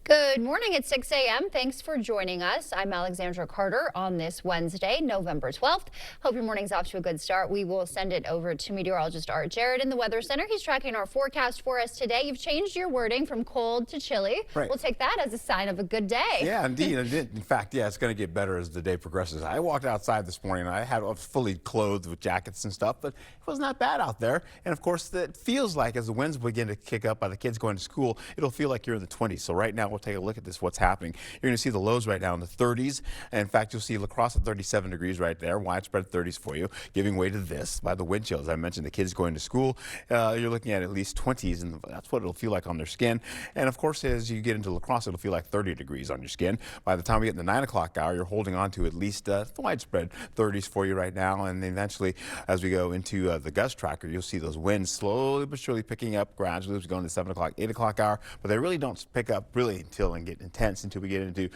Good morning at 6 a.m. Thanks for joining us. I'm Alexandra Carter on this Wednesday, November 12th. Hope your morning's off to a good start. We will send it over to meteorologist Art Jarrett in the Weather Center. He's tracking our forecast for us today. You've changed your wording from cold to chilly. Right. We'll take that as a sign of a good day. Yeah, indeed. In fact, yeah, it's going to get better as the day progresses. I walked outside this morning and I had fully clothed with jackets and stuff, but it was not bad out there. And of course, it feels like as the winds begin to kick up by the kids going to school, it'll feel like you're in the 20s. So right now, we'll take a look at this, what's happening. You're going to see the lows right now in the 30s. And in fact, you'll see La Crosse at 37 degrees right there, widespread 30s for you, giving way to this by the wind chill. As I mentioned, the kids going to school, you're looking at least 20s, and that's what it'll feel like on their skin. And of course, as you get into La Crosse, it'll feel like 30 degrees on your skin. By the time we get in the 9 o'clock hour, you're holding on to at least widespread 30s for you right now. And eventually, as we go into the gust tracker, you'll see those winds slowly but surely picking up gradually as we go into 7 o'clock, 8 o'clock hour. But they really don't pick up really and get intense until we get into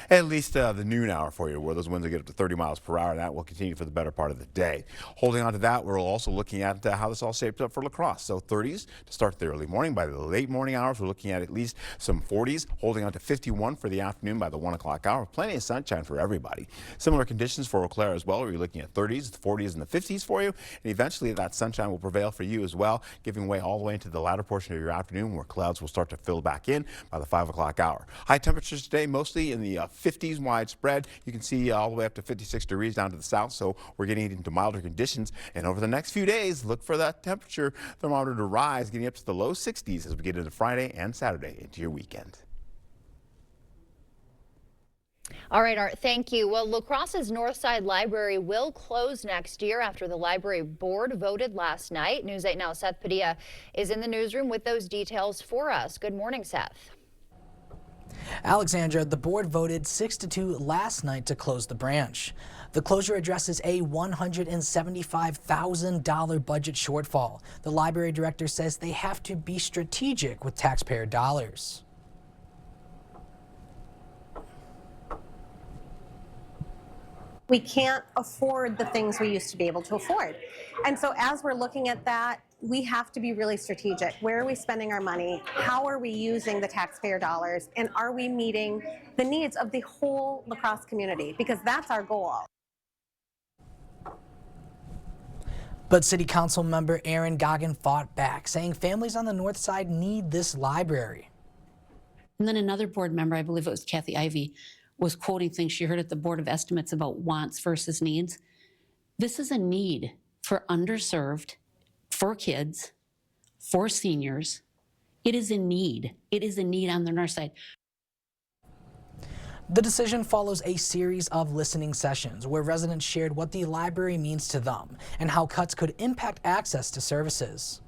at least the noon hour for you, where those winds will get up to 30 miles per hour, and that will continue for the better part of the day. Holding on to that, we're also looking at how this all shapes up for La Crosse. So 30s to start the early morning. By the late morning hours, we're looking at least some 40s, holding on to 51 for the afternoon by the 1 o'clock hour. Plenty of sunshine for everybody. Similar conditions for Eau Claire as well, where you're looking at 30s, 40s, and the 50s for you. And eventually that sunshine will prevail for you as well, giving way all the way into the latter portion of your afternoon, where clouds will start to fill back in by the 5 o'clock hour. High temperatures today, mostly in the 50s widespread. You can see all the way up to 56 degrees down to the south, so we're getting into milder conditions. And over the next few days, look for that temperature thermometer to rise, getting up to the low 60s as we get into Friday and Saturday into your weekend. All right, Art, thank you. Well, La Crosse's Northside Library will close next year after the library board voted last night. News 8 Now, Seth Padilla is in the newsroom with those details for us. Good morning, Seth. Alexandra, the board voted 6-2 last night to close the branch. The closure addresses a $175,000 budget shortfall. The library director says they have to be strategic with taxpayer dollars. We can't afford the things we used to be able to afford. And so as we're looking at that, we have to be really strategic. Where are we spending our money? How are we using the taxpayer dollars? And are we meeting the needs of the whole La Crosse community? Because that's our goal. But City Council member Aaron Goggin fought back, saying families on the north side need this library. And then another board member, I believe it was Kathy Ivey, was quoting things she heard at the Board of Estimates about wants versus needs. This is a need for underserved, for kids, for seniors. It is a need. It is a need on the north side. The decision follows a series of listening sessions where residents shared what the library means to them and how cuts could impact access to services.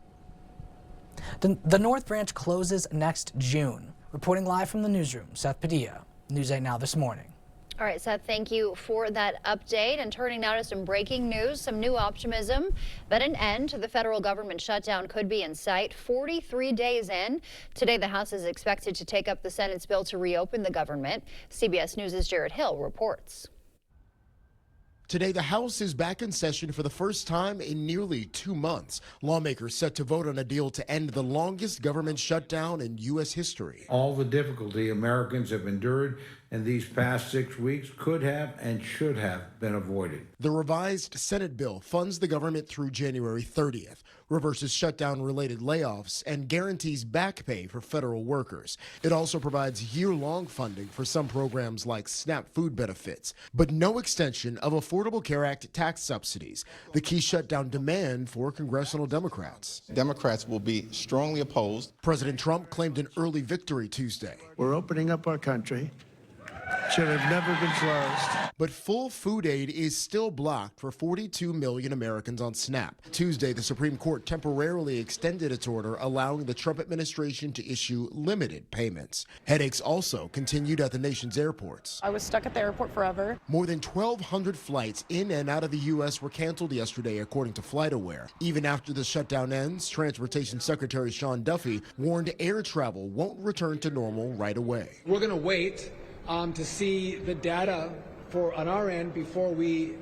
The North Branch closes next June. Reporting live from the newsroom, Seth Padilla, News 8 Now this morning. All right, Seth, thank you for that update. And turning now to some breaking news, some new optimism that an end to the federal government shutdown could be in sight 43 days in. Today, the House is expected to take up the Senate's bill to reopen the government. CBS News' Jared Hill reports. Today, the House is back in session for the first time in nearly 2 months. Lawmakers set to vote on a deal to end the longest government shutdown in U.S. history. All the difficulty Americans have endured in these past 6 weeks could have and should have been avoided. The revised Senate bill funds the government through January 30th, reverses shutdown-related layoffs, and guarantees back pay for federal workers. It also provides year-long funding for some programs like SNAP food benefits, but no extension of Affordable Care Act tax subsidies, the key shutdown demand for congressional Democrats. Democrats will be strongly opposed. President Trump claimed an early victory Tuesday. We're opening up our country. Should have never been closed. But full food aid is still blocked for 42 million Americans on SNAP. Tuesday, the Supreme Court temporarily extended its order, allowing the Trump administration to issue limited payments. Headaches also continued at the nation's airports. I was stuck at the airport forever. More than 1,200 flights in and out of the U.S. were canceled yesterday, according to FlightAware. Even after the shutdown ends, Transportation Secretary Sean Duffy warned air travel won't return to normal right away. We're going to wait to see the data on our end before we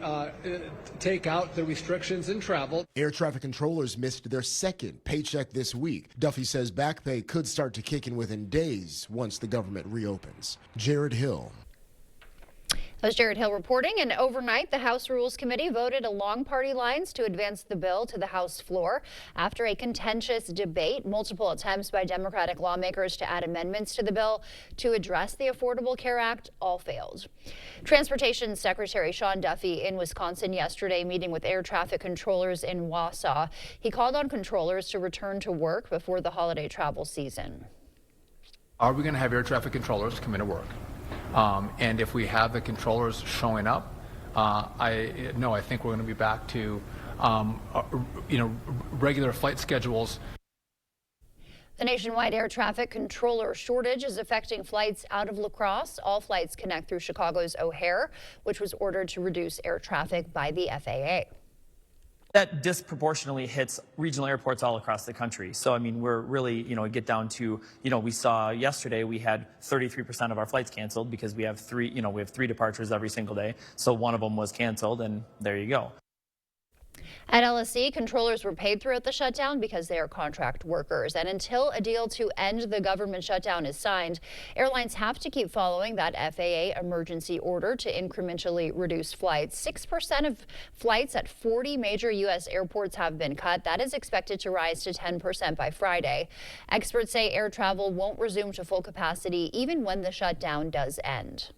take out the restrictions in travel. Air traffic controllers missed their second paycheck this week. Duffy says back pay could start to kick in within days once the government reopens. Jared Hill. That was Jared Hill reporting. And overnight, the House Rules Committee voted along party lines to advance the bill to the House floor. After a contentious debate, multiple attempts by Democratic lawmakers to add amendments to the bill to address the Affordable Care Act all failed. Transportation Secretary Sean Duffy in Wisconsin yesterday meeting with air traffic controllers in Wausau. He called on controllers to return to work before the holiday travel season. Are we going to have air traffic controllers come into work? And if we have the controllers showing up, I think we're going to be back to, regular flight schedules. The nationwide air traffic controller shortage is affecting flights out of La Crosse. All flights connect through Chicago's O'Hare, which was ordered to reduce air traffic by the FAA. That disproportionately hits regional airports all across the country. So, I mean, we're really, get down to, we saw yesterday we had 33% of our flights canceled because we have three departures every single day. So one of them was canceled, and there you go. At LSC, controllers were paid throughout the shutdown because they are contract workers. And until a deal to end the government shutdown is signed, airlines have to keep following that FAA emergency order to incrementally reduce flights. 6% of flights at 40 major U.S. airports have been cut. That is expected to rise to 10% by Friday. Experts say air travel won't resume to full capacity even when the shutdown does end.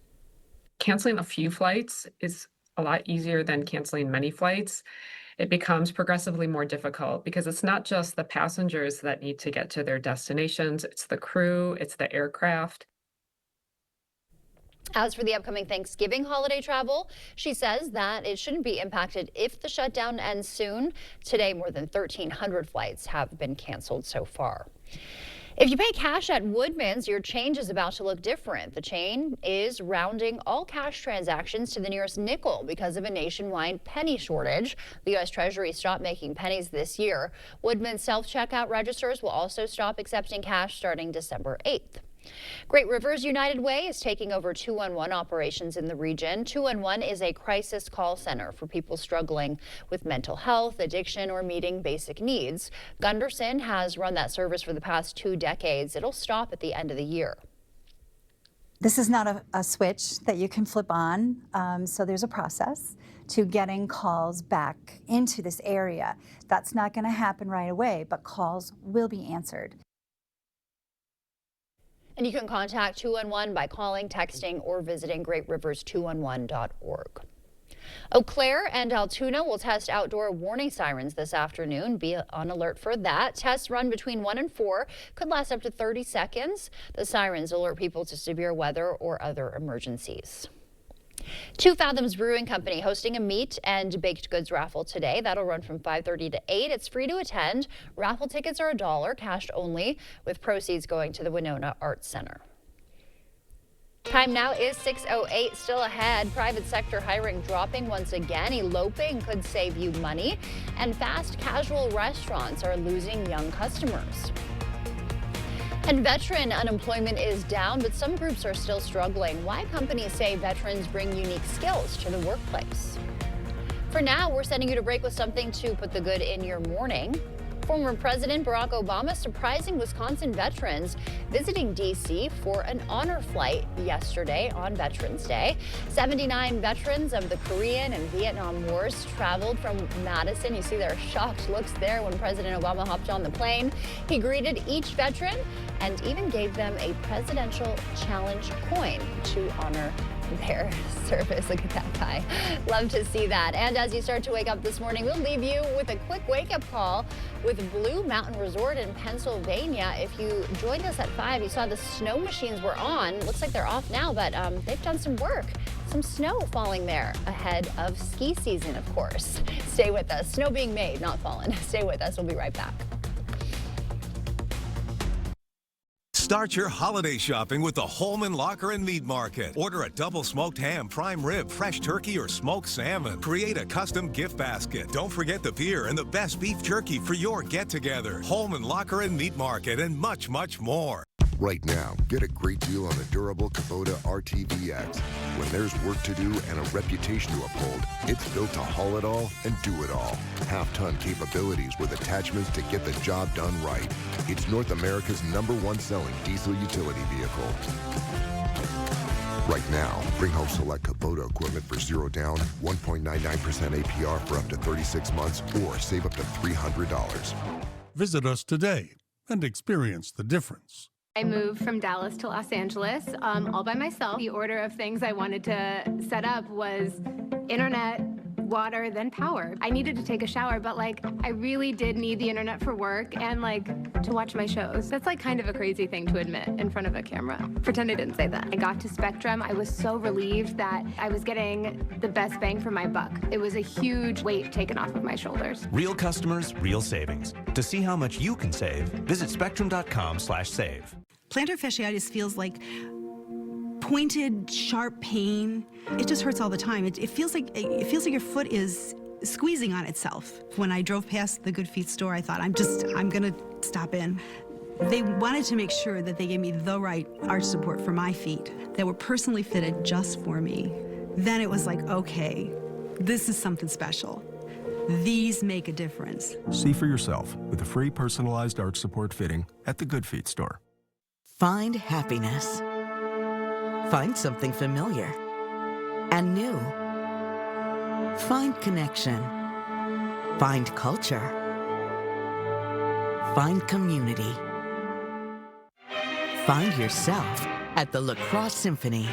Canceling a few flights is a lot easier than canceling many flights. It becomes progressively more difficult because it's not just the passengers that need to get to their destinations, it's the crew, it's the aircraft. As for the upcoming Thanksgiving holiday travel, she says that it shouldn't be impacted if the shutdown ends soon. Today, more than 1,300 flights have been canceled so far. If you pay cash at Woodman's, your change is about to look different. The chain is rounding all cash transactions to the nearest nickel because of a nationwide penny shortage. The U.S. Treasury stopped making pennies this year. Woodman's self-checkout registers will also stop accepting cash starting December 8th. Great Rivers United Way is taking over 211 operations in the region. 211 is a crisis call center for people struggling with mental health, addiction, or meeting basic needs. Gunderson has run that service for the past 2 decades. It'll stop at the end of the year. This is not a switch that you can flip on, so there's a process to getting calls back into this area. That's not going to happen right away, but calls will be answered. And you can contact 211 by calling, texting, or visiting greatrivers211.org. Eau Claire and Altoona will test outdoor warning sirens this afternoon. Be on alert for that. Tests run between 1 and 4, could last up to 30 seconds. The sirens alert people to severe weather or other emergencies. 2 Fathoms Brewing Company hosting a meat and baked goods raffle today. That'll run from 5:30 to 8. It's free to attend. Raffle tickets are $1, cash only, with proceeds going to the Winona Arts Center. Time now is 6:08. Still ahead, private sector hiring dropping once again. Eloping could save you money, and fast casual restaurants are losing young customers. And veteran unemployment is down, but some groups are still struggling. Why companies say veterans bring unique skills to the workplace. For now, we're sending you to break with something to put the good in your morning. Former President Barack Obama surprising Wisconsin veterans visiting D.C. for an honor flight yesterday on Veterans Day. 79 veterans of the Korean and Vietnam Wars traveled from Madison. You see their shocked looks there when President Obama hopped on the plane. He greeted each veteran and even gave them a presidential challenge coin to honor their service. Look at that guy. Love to see that. And as you start to wake up this morning, we'll leave you with a quick wake-up call with Blue Mountain Resort in Pennsylvania. If you joined us at 5, you saw the snow machines were on. Looks like they're off now, but they've done some work. Some snow falling there ahead of ski season, of course. Stay with us. Snow being made, not fallen. Stay with us. We'll be right back. Start your holiday shopping with the Holman Locker and Meat Market. Order a double smoked ham, prime rib, fresh turkey, or smoked salmon. Create a custom gift basket. Don't forget the beer and the best beef jerky for your get-together. Holman Locker and Meat Market and much, much more. Right now, get a great deal on the durable Kubota RTVX. When there's work to do and a reputation to uphold, it's built to haul it all and do it all. Half-ton capabilities with attachments to get the job done right. It's North America's #1 selling diesel utility vehicle. Right now, bring home select Kubota equipment for 0 down, 1.99% APR for up to 36 months, or save up to $300. Visit us today and experience the difference. I moved from Dallas to Los Angeles all by myself. The order of things I wanted to set up was internet, water, then power. I needed to take a shower, but I really did need the internet for work and to watch my shows. That's kind of a crazy thing to admit in front of a camera. Pretend I didn't say that. I got to Spectrum. I was so relieved that I was getting the best bang for my buck. It was a huge weight taken off of my shoulders. Real customers, real savings. To see how much you can save, visit spectrum.com/save. Plantar fasciitis feels like pointed, sharp pain. It just hurts all the time. It feels like your foot is squeezing on itself. When I drove past the Good Feet store, I thought, I'm gonna stop in. They wanted to make sure that they gave me the right arch support for my feet that were personally fitted just for me. Then it was okay, this is something special. These make a difference. See for yourself with a free personalized arch support fitting at the Good Feet store. Find happiness. Find something familiar and new. Find connection. Find culture. Find community. Find yourself at the La Crosse Symphony.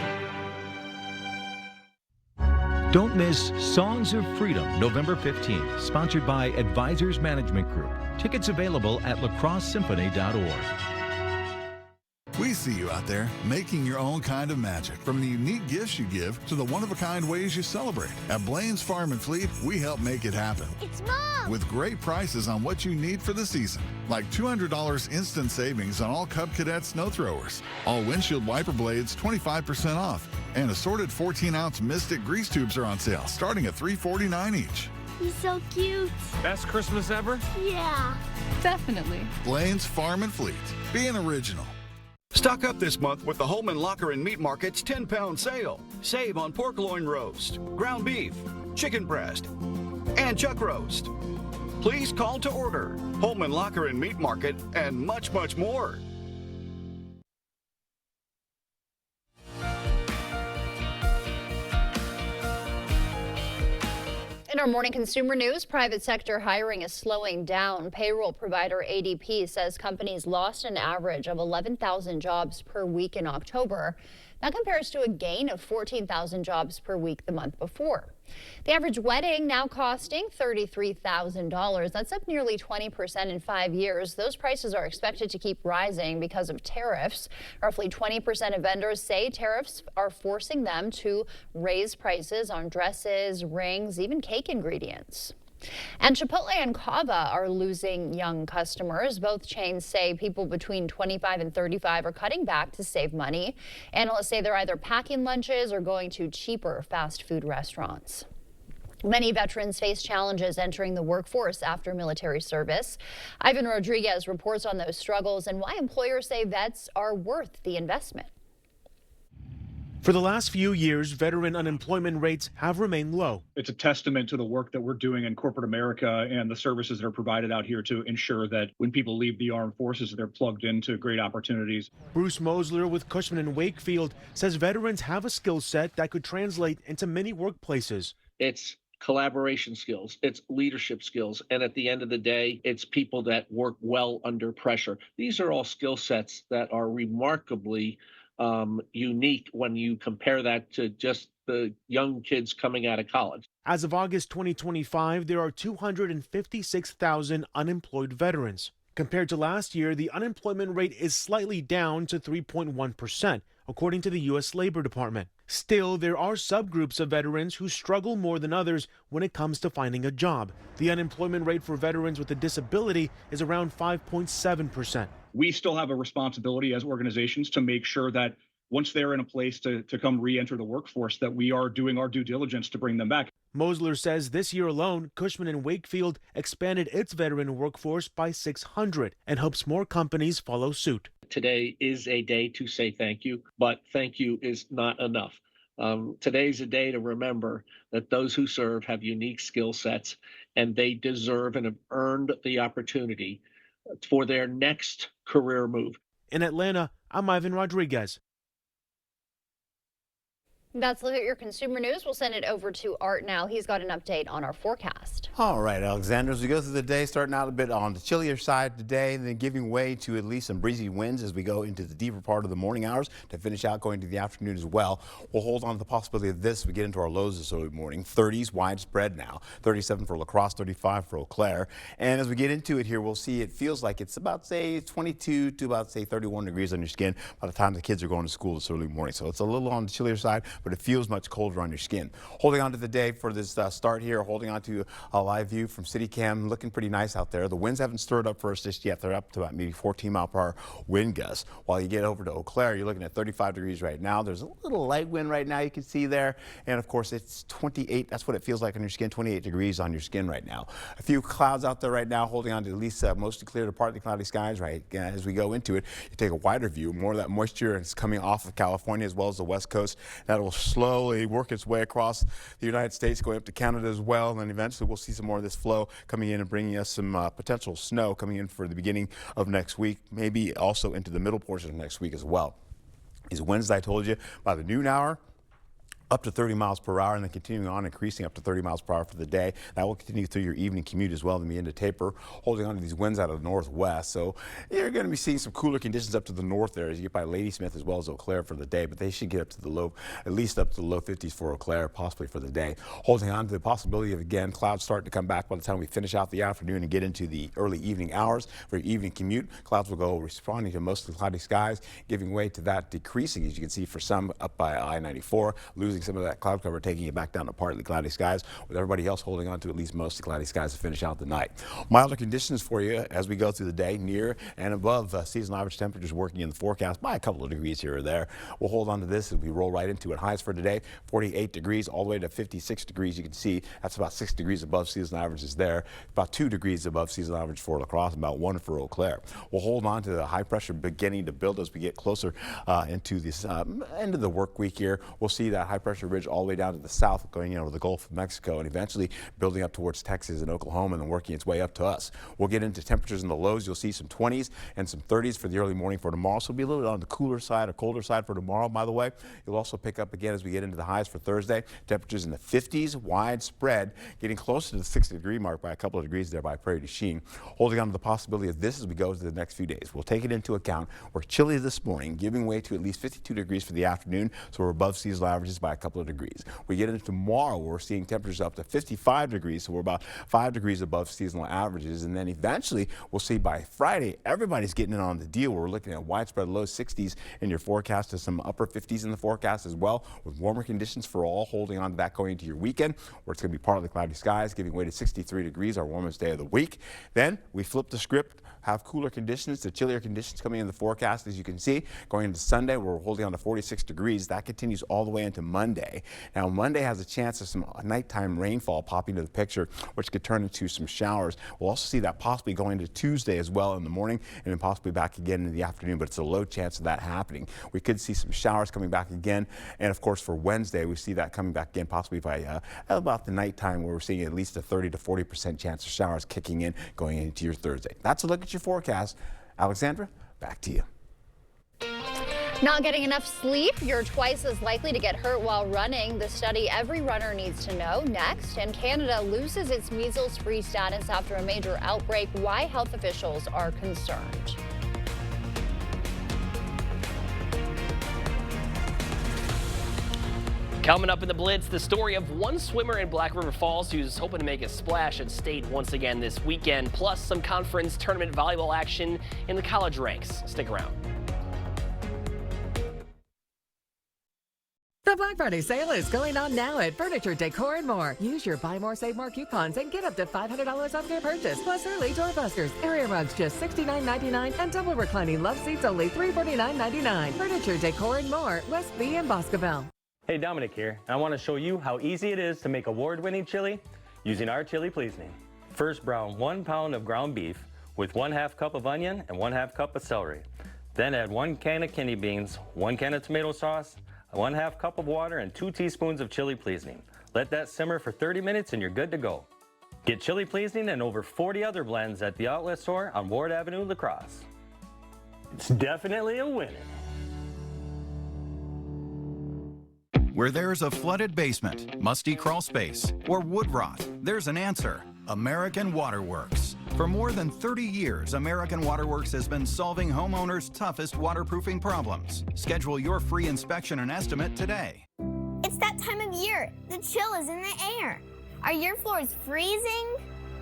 Don't miss Songs of Freedom, November 15th, sponsored by Advisors Management Group. Tickets available at lacrossesymphony.org. We see you out there making your own kind of magic. From the unique gifts you give to the one-of-a-kind ways you celebrate. At Blaine's Farm and Fleet, we help make it happen. It's Mom! With great prices on what you need for the season. Like $200 instant savings on all Cub Cadet snow throwers. All windshield wiper blades 25% off. And assorted 14-ounce Mystic grease tubes are on sale, starting at $3.49 each. He's so cute. Best Christmas ever? Yeah. Definitely. Blaine's Farm and Fleet. Being original. Stock up this month with the Holman Locker and Meat Market's 10-pound sale. Save on pork loin roast, ground beef, chicken breast, and chuck roast. Please call to order. Holman Locker and Meat Market, and much, much more. In our morning consumer news, private sector hiring is slowing down. Payroll provider ADP says companies lost an average of 11,000 jobs per week in October. That compares to a gain of 14,000 jobs per week the month before. The average wedding now costing $33,000. That's up nearly 20% in 5 years. Those prices are expected to keep rising because of tariffs. Roughly 20% of vendors say tariffs are forcing them to raise prices on dresses, rings, even cake ingredients. And Chipotle and Cava are losing young customers. Both chains say people between 25 and 35 are cutting back to save money. Analysts say they're either packing lunches or going to cheaper fast food restaurants. Many veterans face challenges entering the workforce after military service. Ivan Rodriguez reports on those struggles and why employers say vets are worth the investment. For the last few years, veteran unemployment rates have remained low. It's a testament to the work that we're doing in corporate America and the services that are provided out here to ensure that when people leave the armed forces, they're plugged into great opportunities. Bruce Mosler with Cushman & Wakefield says veterans have a skill set that could translate into many workplaces. It's collaboration skills, it's leadership skills, and at the end of the day, it's people that work well under pressure. These are all skill sets that are remarkably unique when you compare that to just the young kids coming out of college. As of August 2025, there are 256,000 unemployed veterans. Compared to last year, the unemployment rate is slightly down to 3.1%, according to the U.S. Labor Department. Still, there are subgroups of veterans who struggle more than others when it comes to finding a job. The unemployment rate for veterans with a disability is around 5.7%. We still have a responsibility as organizations to make sure that once they're in a place to come re-enter the workforce, that we are doing our due diligence to bring them back. Mosler says this year alone, Cushman & Wakefield expanded its veteran workforce by 600 and hopes more companies follow suit. Today is a day to say thank you, but thank you is not enough. Today's a day to remember that those who serve have unique skill sets and they deserve and have earned the opportunity for their next career move. In Atlanta, I'm Ivan Rodriguez. That's a look at your consumer news. We'll send it over to Art now. He's got an update on our forecast. All right, Alexander, as we go through the day, starting out a bit on the chillier side today, and then giving way to at least some breezy winds as we go into the deeper part of the morning hours to finish out going to the afternoon as well. We'll hold on to the possibility of this as we get into our lows this early morning. 30s widespread now, 37 for La Crosse, 35 for Eau Claire. And as we get into it here, we'll see it feels like it's about, say, 22 to about, say, 31 degrees on your skin by the time the kids are going to school this early morning. So it's a little on the chillier side, but it feels much colder on your skin. Holding on to the day for this start here, holding on to a live view from CityCam, looking pretty nice out there. The winds haven't stirred up for us just yet. They're up to about maybe 14-mile-per-hour wind gusts. While you get over to Eau Claire, you're looking at 35 degrees right now. There's a little light wind right now you can see there. And of course, it's 28. That's what it feels like on your skin, 28 degrees on your skin right now. A few clouds out there right now, holding on to at least mostly clear to partly cloudy skies right as we go into it. You take a wider view, more of that moisture is coming off of California as well as the West Coast. That will slowly work its way across the United States, going up to Canada as well. And then eventually we'll see some more of this flow coming in and bringing us some potential snow coming in for the beginning of next week, maybe also into the middle portion of next week as well. These winds, I told you, by the noon hour, up to 30 miles per hour, and then continuing on, increasing up to 30 miles per hour for the day. That will continue through your evening commute as well, then begin to taper, holding on to these winds out of the northwest. So you're going to be seeing some cooler conditions up to the north there as you get by Ladysmith as well as Eau Claire for the day, but they should get up to the low, at least up to the low 50s for Eau Claire, possibly for the day. Holding on to the possibility of, again, clouds starting to come back by the time we finish out the afternoon and get into the early evening hours for your evening commute. Clouds will go responding to mostly cloudy skies, giving way to that decreasing, as you can see, for some up by I-94, losing some of that cloud cover, taking it back down to partly cloudy skies, with everybody else holding on to at least mostly cloudy skies to finish out the night. Milder conditions for you as we go through the day, near and above seasonal average temperatures working in the forecast by a couple of degrees here or there. We'll hold on to this as we roll right into it. Highs for today, 48 degrees all the way to 56 degrees. You can see that's about 6 degrees above seasonal averages there, about 2 degrees above seasonal average for La Crosse, about 1 for Eau Claire. We'll hold on to the high pressure beginning to build as we get closer into this end of the work week here. We'll see that high pressure ridge all the way down to the south, going over the Gulf of Mexico and eventually building up towards Texas and Oklahoma and then working its way up to us. We'll get into temperatures in the lows. You'll see some 20s and some 30s for the early morning for tomorrow. So it'll be a little bit on the cooler side or colder side for tomorrow, by the way. You'll also pick up again as we get into the highs for Thursday. Temperatures in the 50s, widespread, getting closer to the 60-degree mark by a couple of degrees there by Prairie du Chien. Holding on to the possibility of this as we go to the next few days. We'll take it into account. We're chilly this morning, giving way to at least 52 degrees for the afternoon, so we're above seasonal averages by a couple of degrees. We get into tomorrow, we're seeing temperatures up to 55 degrees, so we're about 5 degrees above seasonal averages. And then eventually, we'll see by Friday, everybody's getting in on the deal. We're looking at widespread low 60s in your forecast to some upper 50s in the forecast as well, with warmer conditions for all, holding on to that going into your weekend, where it's going to be partly cloudy skies, giving way to 63 degrees, our warmest day of the week. Then we flip the script, have cooler conditions, the chillier conditions coming in the forecast, as you can see. Going into Sunday, we're holding on to 46 degrees. That continues all the way into Monday. Now, Monday has a chance of some nighttime rainfall popping into the picture, which could turn into some showers. We'll also see that possibly going into Tuesday as well in the morning, and then possibly back again in the afternoon, but it's a low chance of that happening. We could see some showers coming back again, and of course for Wednesday, we see that coming back again possibly by about the nighttime, where we're seeing at least a 30 to 40% chance of showers kicking in going into your Thursday. That's a look at your forecast. Alexandra, back to you. Not getting enough sleep? You're twice as likely to get hurt while running. The study every runner needs to know. Next, and Canada loses its measles-free status after a major outbreak. Why health officials are concerned. Coming up in the Blitz, the story of one swimmer in Black River Falls who's hoping to make a splash at state once again this weekend, plus some conference tournament volleyball action in the college ranks. Stick around. The Black Friday sale is going on now at Furniture, Decor & More. Use your Buy More, Save More coupons and get up to $500 off your purchase. Plus early doorbusters, area rugs just $69.99 and double reclining love seats only $349.99. Furniture, Decor & More, West B and Boscobel. Hey, Dominic here. I want to show you how easy it is to make award-winning chili using our Chili Pleasing. First, brown 1 pound of ground beef with 1/2 cup of onion and 1/2 cup of celery. Then add 1 can of kidney beans, 1 can of tomato sauce, 1/2 cup of water, and 2 teaspoons of Chili Pleasing. Let that simmer for 30 minutes and you're good to go. Get Chili Pleasing and over 40 other blends at the outlet store on Ward Avenue, La Crosse. It's definitely a winner. Where there's a flooded basement, musty crawl space, or wood rot, there's an answer. American Waterworks. For more than 30 years, American Waterworks has been solving homeowners' toughest waterproofing problems. Schedule your free inspection and estimate today. It's that time of year. The chill is in the air. Are your floors freezing?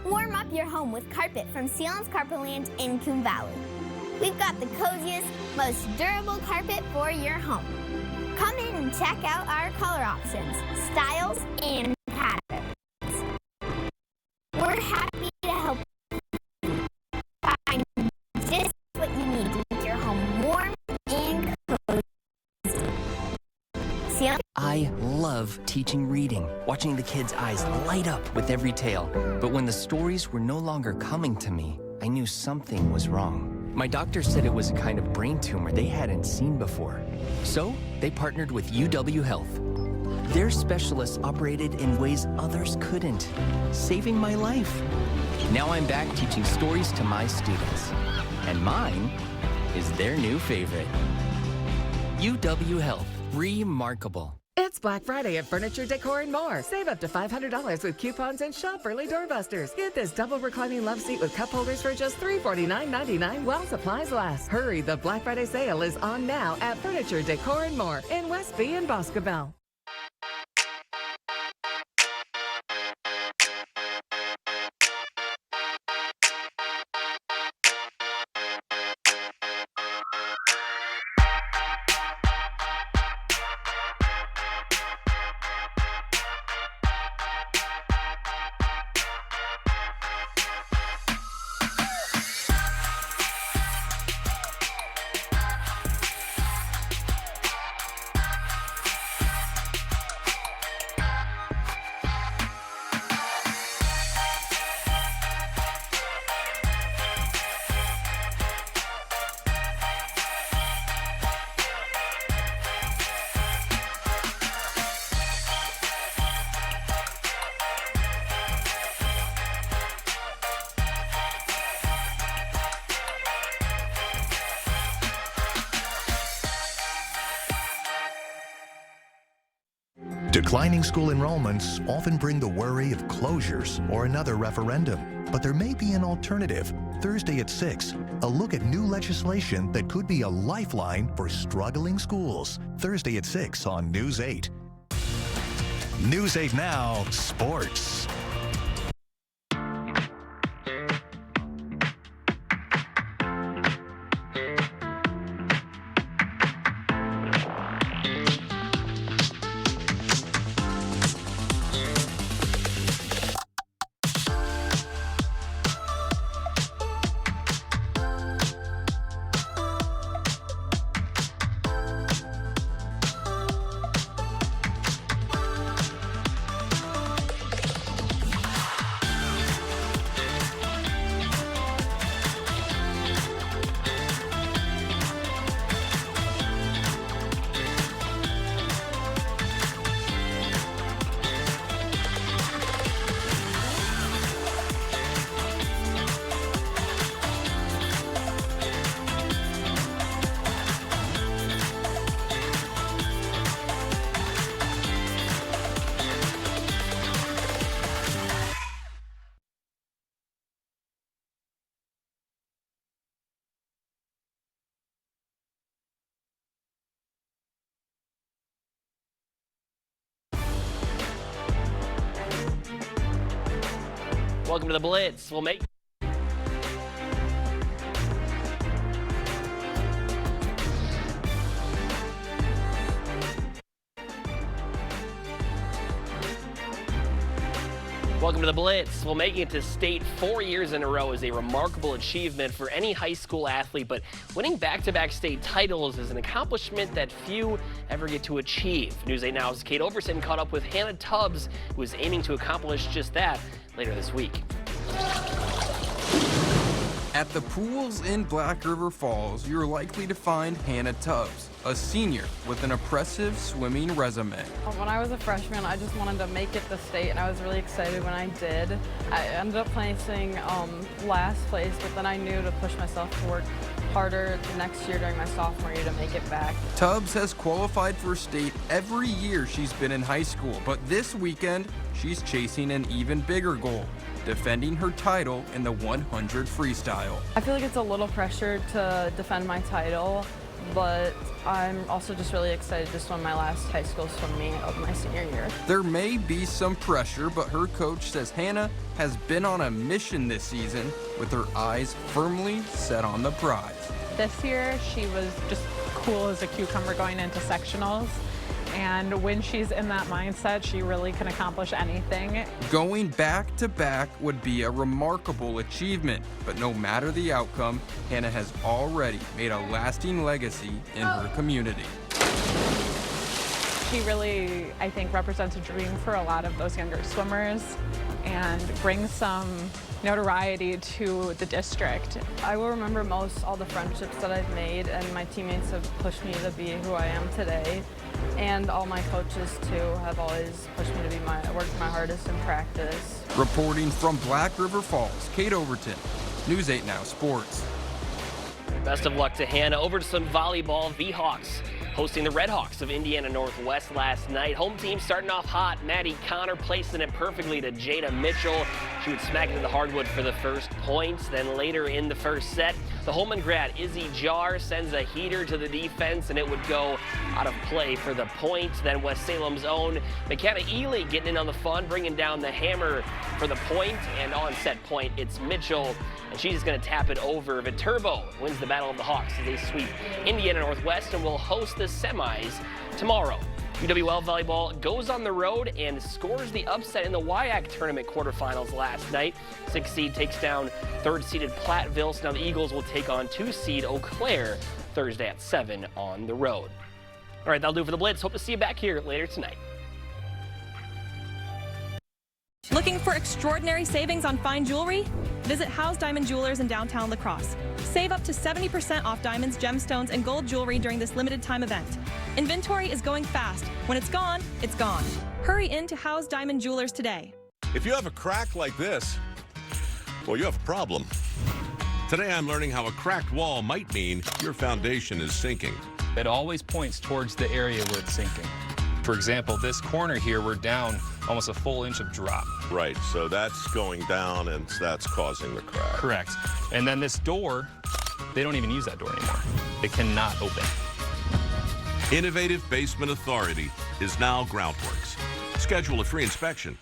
Warm up your home with carpet from Sealands Carpetland in Coon Valley. We've got the coziest, most durable carpet for your home. Come in and check out our color options, styles, and patterns. We're happy to help you find just what you need to keep your home warm and cozy. I love teaching reading, watching the kids' eyes light up with every tale. But when the stories were no longer coming to me, I knew something was wrong. My doctor said it was a kind of brain tumor they hadn't seen before. So they partnered with UW Health. Their specialists operated in ways others couldn't, saving my life. Now I'm back teaching stories to my students. And mine is their new favorite. UW Health. Remarkable. It's Black Friday at Furniture, Decor & More. Save up to $500 with coupons and shop early doorbusters. Get this double reclining love seat with cup holders for just $349.99 while supplies last. Hurry, the Black Friday sale is on now at Furniture, Decor & More in Westby and Boscobel. Declining school enrollments often bring the worry of closures or another referendum. But there may be an alternative. Thursday at 6, a look at new legislation that could be a lifeline for struggling schools. Thursday at 6 on News 8. News 8 Now, Sports. Welcome to the Blitz. We'll make Welcome to the Blitz. Well, making it to state 4 years in a row is a remarkable achievement for any high school athlete, but winning back-to-back state titles is an accomplishment that few ever get to achieve. News 8 Now's Kate Overton caught up with Hannah Tubbs, who is aiming to accomplish just that later this week. At the pools in Black River Falls, you're likely to find Hannah Tubbs, a senior with an impressive swimming resume. When I was a freshman, I just wanted to make it to state, and I was really excited when I did. I ended up placing last place, but then I knew to push myself to work harder the next year during my sophomore year to make it back. Tubbs has qualified for state every year she's been in high school, but this weekend, she's chasing an even bigger goal, defending her title in the 100 freestyle. I feel like it's a little pressure to defend my title, but I'm also just really excited to swim my last high school swim meet of my senior year. There may be some pressure, but her coach says Hannah has been on a mission this season with her eyes firmly set on the prize. This year, she was just cool as a cucumber going into sectionals. And when she's in that mindset, she really can accomplish anything. Going back to back would be a remarkable achievement, but no matter the outcome, Hannah has already made a lasting legacy in her community. She really, I think, represents a dream for a lot of those younger swimmers and brings some notoriety to the district. I will remember most all the friendships that I've made, and my teammates have pushed me to be who I am today. And all my coaches, too, have always pushed me to be work my hardest in practice. Reporting from Black River Falls, Kate Overton, News 8 Now Sports. Best of luck to Hannah. Over to some volleyball. V-Hawks hosting the Redhawks of Indiana Northwest last night. Home team starting off hot. Maddie Connor placing it perfectly to Jada Mitchell. She would smack into the hardwood for the first points. Then later in the first set, the Holman grad Izzy Jar sends a heater to the defense, and it would go out of play for the point. Then West Salem's own McKenna Ely getting in on the fun, bringing down the hammer for the point. And on set point, it's Mitchell, and she's going to tap it over. Viterbo wins the Battle of the Hawks as they sweep Indiana Northwest and will host the semis tomorrow. UWL volleyball goes on the road and scores the upset in the WIAC tournament quarterfinals last night. 6th seed takes down 3rd seeded Platteville. So now the Eagles will take on 2 seed Eau Claire Thursday at 7 on the road. All right, that'll do for the Blitz. Hope to see you back here later tonight. Looking for extraordinary savings on fine jewelry? Visit House Diamond Jewelers in downtown La Crosse. Save up to 70% off diamonds, gemstones, and gold jewelry during this limited time event. Inventory is going fast. When it's gone, it's gone. Hurry in to House Diamond Jewelers today. If you have a crack like this, well, you have a problem. Today I'm learning how a cracked wall might mean your foundation is sinking. It always points towards the area where it's sinking. For example, this corner here, we're down almost a full inch of drop. Right, so that's going down and that's causing the crack. Correct. And then this door, they don't even use that door anymore. It cannot open. Innovative Basement Authority is now Groundworks. Schedule a free inspection.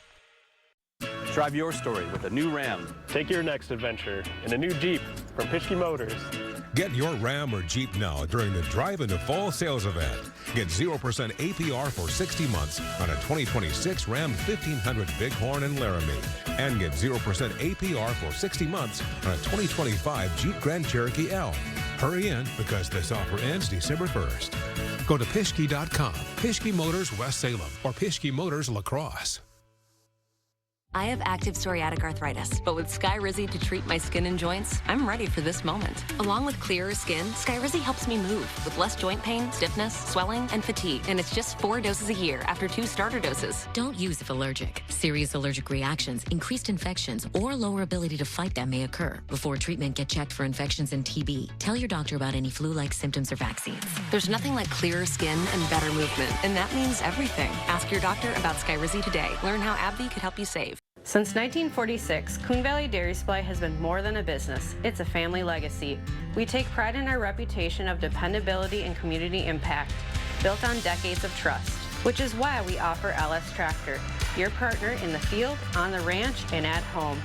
Drive your story with a new Ram. Take your next adventure in a new Jeep from Pischke Motors. Get your Ram or Jeep now during the Drive into Fall sales event. Get 0% APR for 60 months on a 2026 Ram 1500 Bighorn and Laramie. And get 0% APR for 60 months on a 2025 Jeep Grand Cherokee L. Hurry in because this offer ends December 1st. Go to Pischke.com, Pischke Motors West Salem, or Pischke Motors La Crosse. I have active psoriatic arthritis, but with Skyrizi to treat my skin and joints, I'm ready for this moment. Along with clearer skin, Skyrizi helps me move with less joint pain, stiffness, swelling, and fatigue. And it's just 4 doses a year after 2 starter doses. Don't use if allergic. Serious allergic reactions, increased infections, or lower ability to fight them may occur. Before treatment, get checked for infections and TB. Tell your doctor about any flu-like symptoms or vaccines. There's nothing like clearer skin and better movement, and that means everything. Ask your doctor about Skyrizi today. Learn how AbbVie could help you save. Since 1946, Coon Valley Dairy Supply has been more than a business. It's a family legacy. We take pride in our reputation of dependability and community impact, built on decades of trust, which is why we offer LS Tractor, your partner in the field, on the ranch, and at home.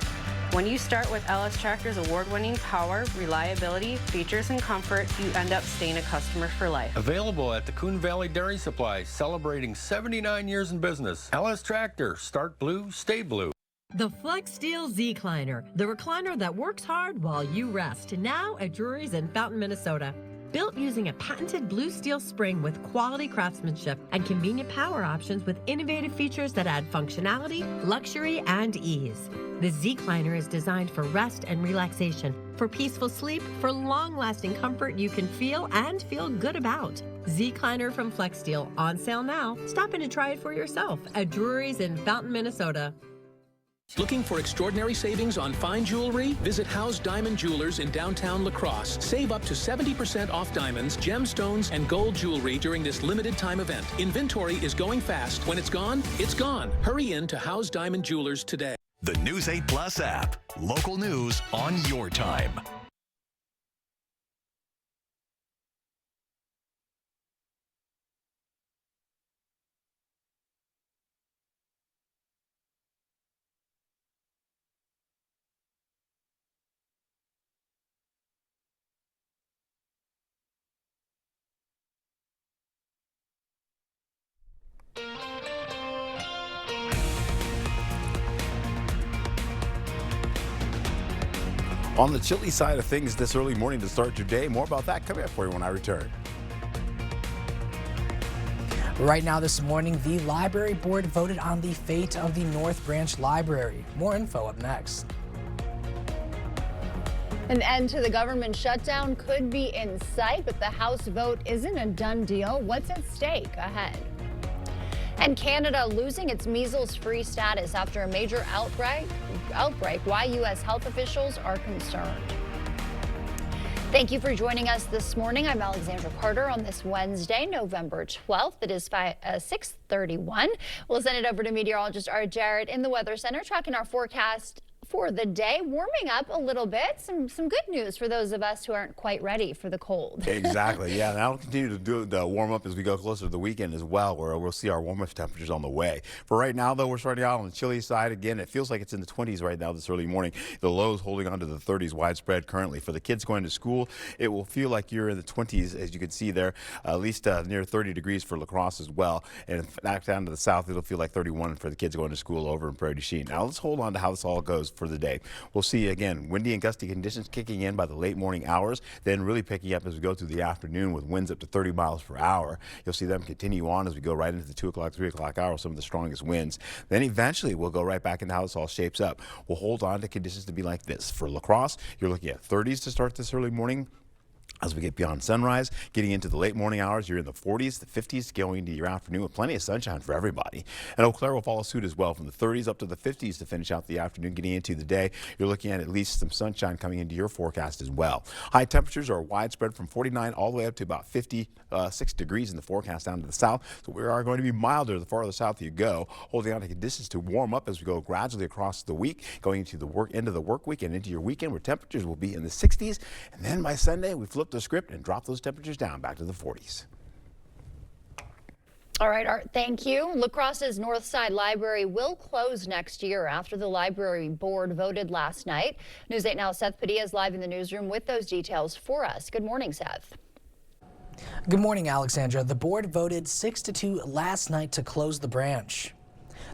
When you start with LS Tractor's award-winning power, reliability, features, and comfort, you end up staying a customer for life. Available at the Coon Valley Dairy Supply, celebrating 79 years in business. LS Tractor, start blue, stay blue. The FlexSteel Z-Cliner, the recliner that works hard while you rest. Now at Drury's in Fountain, Minnesota. Built using a patented blue steel spring with quality craftsmanship and convenient power options with innovative features that add functionality, luxury, and ease. The Z-Cliner is designed for rest and relaxation, for peaceful sleep, for long-lasting comfort you can feel and feel good about. Z-Cliner from FlexSteel, on sale now. Stop in and try it for yourself at Drury's in Fountain, Minnesota. Looking for extraordinary savings on fine jewelry? Visit House Diamond Jewelers in downtown La Crosse. Save up to 70% off diamonds, gemstones, and gold jewelry during this limited time event. Inventory is going fast. When it's gone, it's gone. Hurry in to House Diamond Jewelers today. The News 8 Plus app. Local news on your time. On the chilly side of things this early morning to start your day. More about that coming up for you when I return. Right now this morning, the library board voted on the fate of the North Branch Library. More info up next. An end to the government shutdown could be in sight, but the House vote isn't a done deal. What's at stake? Ahead. And Canada losing its measles-free status after a major outbreak. Why U.S. health officials are concerned. Thank you for joining us this morning. I'm Alexandra Carter on this Wednesday, November 12th. It is 6:31. We'll send it over to meteorologist Art Jarrett in the Weather Center, tracking our forecast for the day, warming up a little bit. Some good news for those of us who aren't quite ready for the cold. Exactly, yeah. And that'll continue to do the warm up as we go closer to the weekend as well, where we'll see our warm-up temperatures on the way. For right now, though, we're starting out on the chilly side again. It feels like it's in the 20s right now this early morning. The lows holding on to the 30s widespread currently. For the kids going to school, it will feel like you're in the 20s, as you can see there, at least near 30 degrees for La Crosse as well. And back down to the south, it'll feel like 31 for the kids going to school over in Prairie du Chien. Now let's hold on to how this all goes for the day. We'll see again windy and gusty conditions kicking in by the late morning hours, then really picking up as we go through the afternoon with winds up to 30 miles per hour. You'll see them continue on as we go right into the 2 o'clock, 3 o'clock hour, some of the strongest winds. Then eventually we'll go right back into how this all shapes up. We'll hold on to conditions to be like this. For La Crosse, you're looking at 30s to start this early morning. As we get beyond sunrise, getting into the late morning hours, you're in the 40s, the 50s, going into your afternoon with plenty of sunshine for everybody. And Eau Claire will follow suit as well, from the 30s up to the 50s to finish out the afternoon. Getting into the day, you're looking at least some sunshine coming into your forecast as well. High temperatures are widespread from 49 all the way up to about 56 degrees in the forecast down to the south. So we are going to be milder the farther south you go, holding on to conditions to warm up as we go gradually across the week, going into the end of the work week and into your weekend, where temperatures will be in the 60s. And then by Sunday, we flip the script and drop those temperatures down back to the 40s. All right, Art, thank you. La Crosse's Northside Library will close next year after the library board voted last night. News 8 Now, Seth Padilla is live in the newsroom with those details for us. Good morning, Seth. Good morning, Alexandra. The board voted 6-2 last night to close the branch.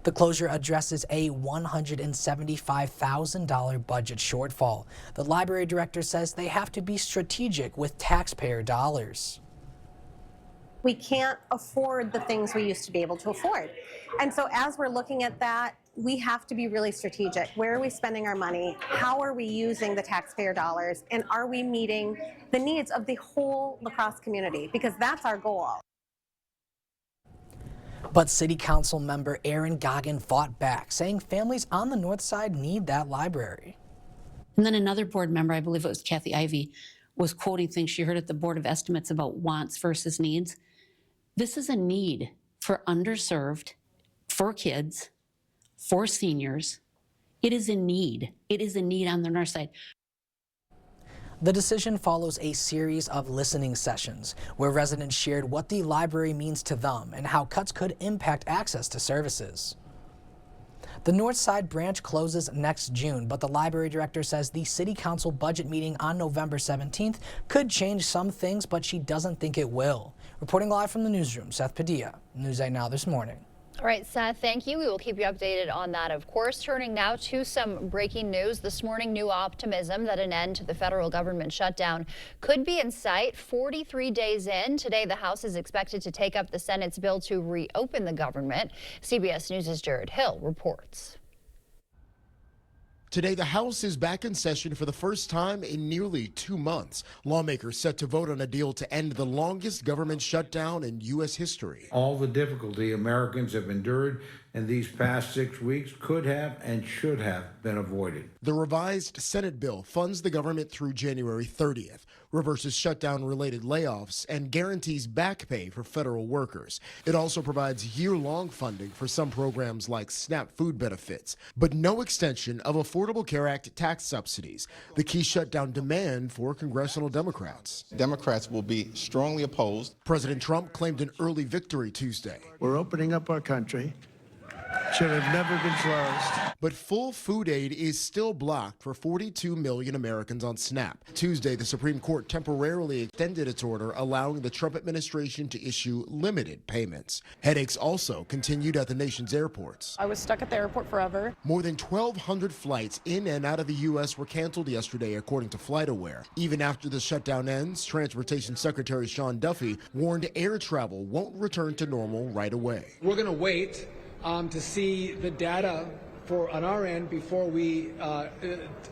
The closure addresses a $175,000 budget shortfall. The library director says they have to be strategic with taxpayer dollars. We can't afford the things we used to be able to afford. And so as we're looking at that, we have to be really strategic. Where are we spending our money? How are we using the taxpayer dollars? And are we meeting the needs of the whole La Crosse community? Because that's our goal. But City Council member Aaron Goggin fought back, saying families on the north side need that library. And then another board member, I believe it was Kathy Ivey, was quoting things she heard at the Board of Estimates about wants versus needs. This is a need for underserved, for kids, for seniors. It is a need. It is a need on the north side. The decision follows a series of listening sessions where residents shared what the library means to them and how cuts could impact access to services. The North Side branch closes next June, but the library director says the City Council budget meeting on November 17th could change some things, but she doesn't think it will. Reporting live from the newsroom, Seth Padilla, News 8 Now this morning. All right, Seth, thank you. We will keep you updated on that, of course. Turning now to some breaking news this morning. New optimism that an end to the federal government shutdown could be in sight 43 days in. Today, the House is expected to take up the Senate's bill to reopen the government. CBS News' Jared Hill reports. Today, the House is back in session for the first time in nearly 2 months. Lawmakers set to vote on a deal to end the longest government shutdown in U.S. history. All the difficulty Americans have endured in these past 6 weeks could have and should have been avoided. The revised Senate bill funds the government through January 30th, reverses shutdown-related layoffs, and guarantees back pay for federal workers. It also provides year-long funding for some programs like SNAP food benefits, but no extension of Affordable Care Act tax subsidies, the key shutdown demand for congressional Democrats. Democrats will be strongly opposed. President Trump claimed an early victory Tuesday. We're opening up our country. Should have never been closed. But full food aid is still blocked for 42 million Americans on SNAP. Tuesday, the Supreme Court temporarily extended its order, allowing the Trump administration to issue limited payments. Headaches also continued at the nation's airports. I was stuck at the airport forever. More than 1,200 flights in and out of the U.S. were canceled yesterday, according to FlightAware. Even after the shutdown ends, Transportation Secretary Sean Duffy warned air travel won't return to normal right away. We're going to wait to see the data on our end before we